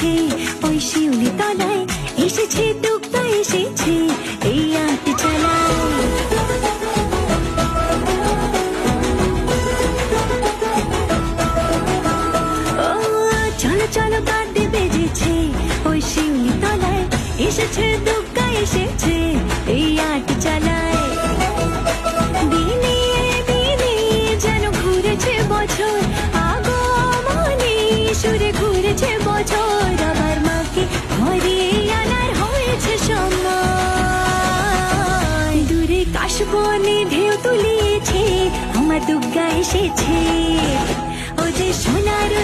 এসেছে ওই শিউলি তলায়, এসেছে দুগ্গা এসেছে এই আট চালায়। ও চলো চলো কাঁদতে বেজেছে ওই শিউলি তলায়, এসেছে দুগ্গা এসেছে এই আট চালায়। দিনে দিনে যেন ঘুরেছে বছর, আগমনে সুরে ঘুরেছে বছর, আবার মাকে ঘরে আনার হয়েছে সময়। দূরে কাশবনে ঢেউ তুলেছে আমার দুগ্গা এসেছে, ও যে সোনার